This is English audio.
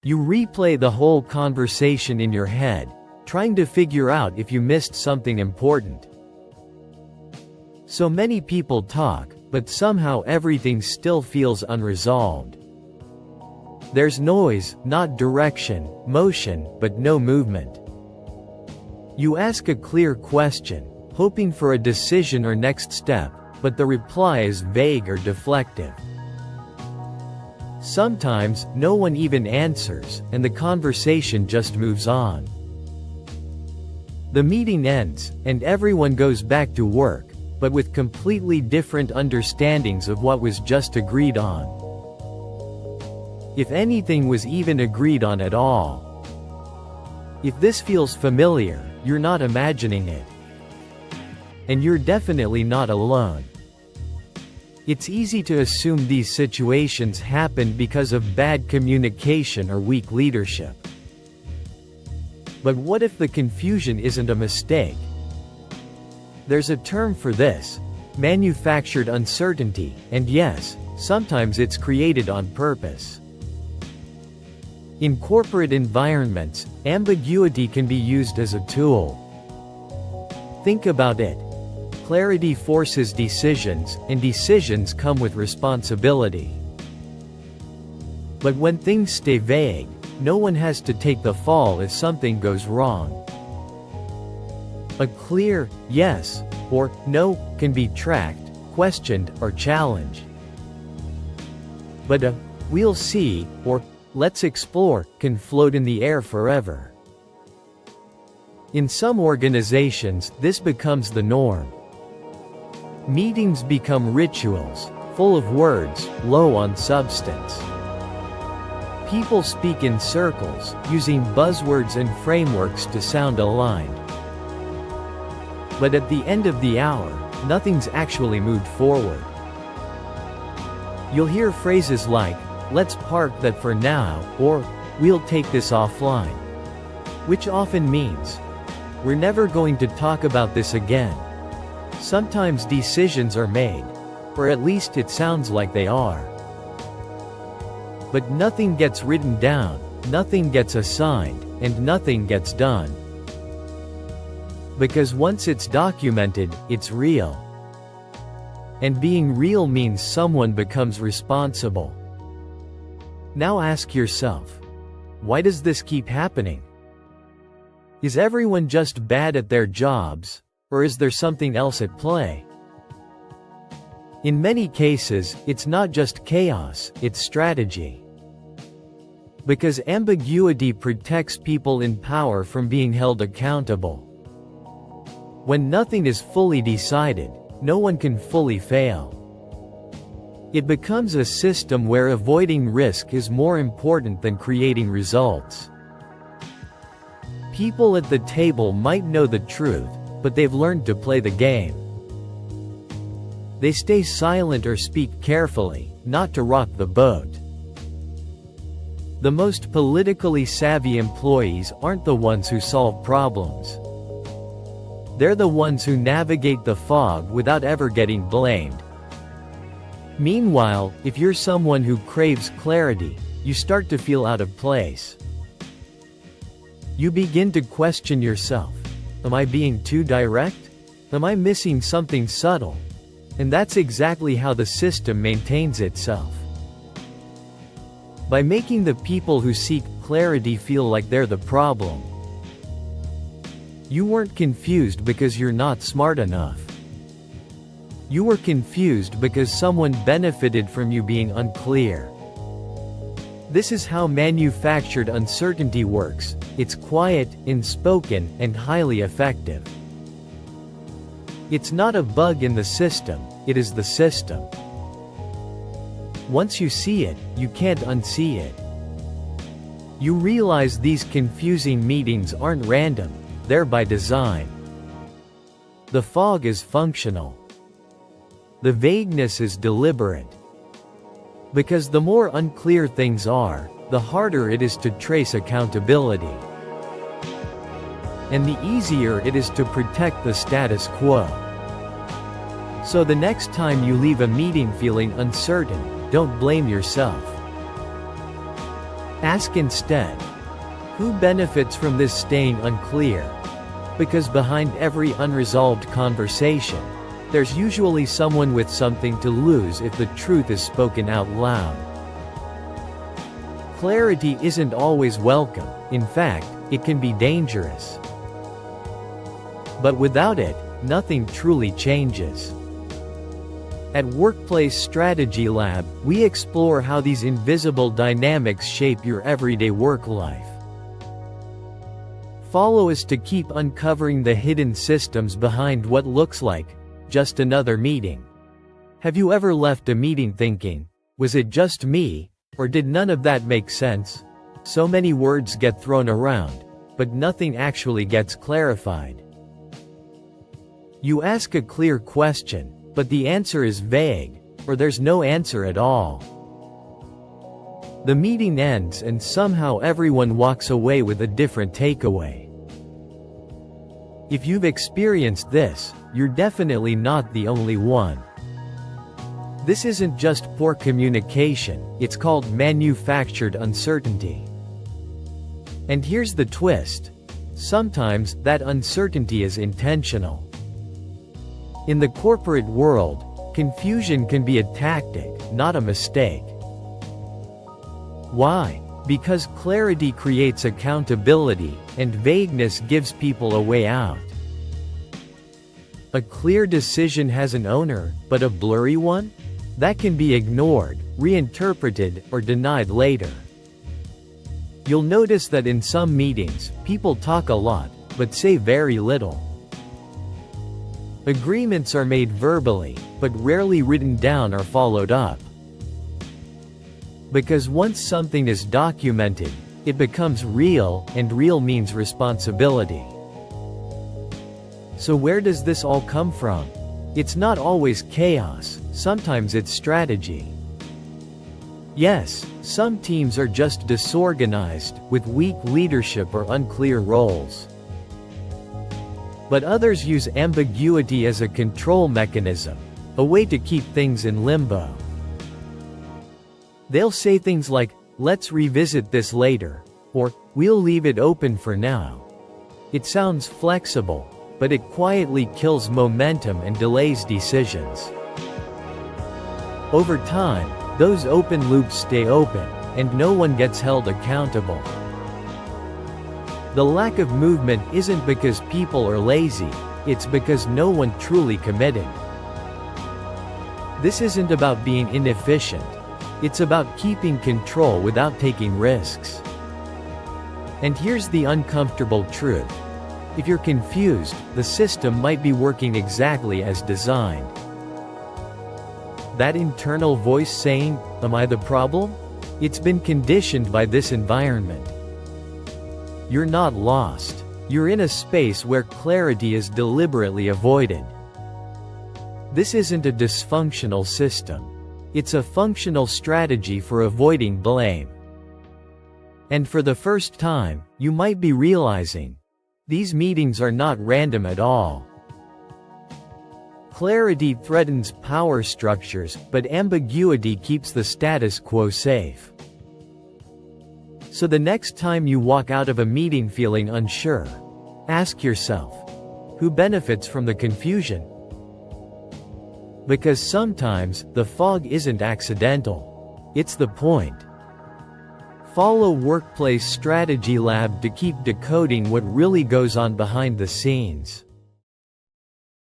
You replay the whole conversation in your head, trying to figure out if you missed something important. So many people talk, but somehow everything still feels unresolved. There's noise, not direction, motion, but no movement. You ask a clear question, hoping for a decision or next step, but the reply is vague or deflective. Sometimes, no one even answers, and the conversation just moves on. The meeting ends, and everyone goes back to work, but with completely different understandings of what was just agreed on. If anything was even agreed on at all. If this feels familiar, you're not imagining it. And you're definitely not alone. It's easy to assume these situations happen because of bad communication or weak leadership. But what if the confusion isn't a mistake? There's a term for this: manufactured uncertainty, and yes, sometimes it's created on purpose. In corporate environments, ambiguity can be used as a tool. Think about it. Clarity forces decisions, and decisions come with responsibility. But when things stay vague, no one has to take the fall if something goes wrong. A clear yes or no can be tracked, questioned, or challenged. But a we'll see or let's explore can float in the air forever. In some organizations, this becomes the norm. Meetings become rituals, full of words, low on substance. People speak in circles, using buzzwords and frameworks to sound aligned. But at the end of the hour, nothing's actually moved forward. You'll hear phrases like, "Let's park that for now," or "We'll take this offline," which often means, "We're never going to talk about this again." Sometimes decisions are made, or at least it sounds like they are. But nothing gets written down, nothing gets assigned, and nothing gets done. Because once it's documented, it's real. And being real means someone becomes responsible. Now ask yourself, why does this keep happening? Is everyone just bad at their jobs? Or is there something else at play? In many cases, it's not just chaos, it's strategy. Because ambiguity protects people in power from being held accountable. When nothing is fully decided, no one can fully fail. It becomes a system where avoiding risk is more important than creating results. People at the table might know the truth, but they've learned to play the game. They stay silent or speak carefully, not to rock the boat. The most politically savvy employees aren't the ones who solve problems. They're the ones who navigate the fog without ever getting blamed. Meanwhile, if you're someone who craves clarity, you start to feel out of place. You begin to question yourself. Am I being too direct? Am I missing something subtle? And that's exactly how the system maintains itself. By making the people who seek clarity feel like they're the problem. You weren't confused because you're not smart enough. You were confused because someone benefited from you being unclear. This is how manufactured uncertainty works. It's quiet, unspoken, and highly effective. It's not a bug in the system, it is the system. Once you see it, you can't unsee it. You realize these confusing meetings aren't random, they're by design. The fog is functional. The vagueness is deliberate. Because the more unclear things are, the harder it is to trace accountability. And the easier it is to protect the status quo. So the next time you leave a meeting feeling uncertain, don't blame yourself. Ask instead, who benefits from this staying unclear? Because behind every unresolved conversation, there's usually someone with something to lose if the truth is spoken out loud. Clarity isn't always welcome, in fact, it can be dangerous. But without it, nothing truly changes. At Workplace Strategy Lab, we explore how these invisible dynamics shape your everyday work life. Follow us to keep uncovering the hidden systems behind what looks like just another meeting. Have you ever left a meeting thinking, was it just me, or did none of that make sense? So many words get thrown around, but nothing actually gets clarified. You ask a clear question, but the answer is vague, or there's no answer at all. The meeting ends and somehow everyone walks away with a different takeaway. If you've experienced this, you're definitely not the only one. This isn't just poor communication, it's called manufactured uncertainty. And here's the twist. Sometimes, that uncertainty is intentional. In the corporate world, confusion can be a tactic, not a mistake. Why? Because clarity creates accountability, and vagueness gives people a way out. A clear decision has an owner, but a blurry one? That can be ignored, reinterpreted, or denied later. You'll notice that in some meetings, people talk a lot, but say very little. Agreements are made verbally, but rarely written down or followed up. Because once something is documented, it becomes real, and real means responsibility. So where does this all come from? It's not always chaos, sometimes it's strategy. Yes, some teams are just disorganized, with weak leadership or unclear roles. But others use ambiguity as a control mechanism, a way to keep things in limbo. They'll say things like, let's revisit this later, or, we'll leave it open for now. It sounds flexible, but it quietly kills momentum and delays decisions. Over time, those open loops stay open, and no one gets held accountable. The lack of movement isn't because people are lazy, it's because no one truly committed. This isn't about being inefficient. It's about keeping control without taking risks. And here's the uncomfortable truth. If you're confused, the system might be working exactly as designed. That internal voice saying, "Am I the problem?" It's been conditioned by this environment. You're not lost. You're in a space where clarity is deliberately avoided. This isn't a dysfunctional system. It's a functional strategy for avoiding blame. And for the first time, you might be realizing, these meetings are not random at all. Clarity threatens power structures, but ambiguity keeps the status quo safe. So the next time you walk out of a meeting feeling unsure, ask yourself, who benefits from the confusion? Because sometimes, the fog isn't accidental. It's the point. Follow Workplace Strategy Lab to keep decoding what really goes on behind the scenes.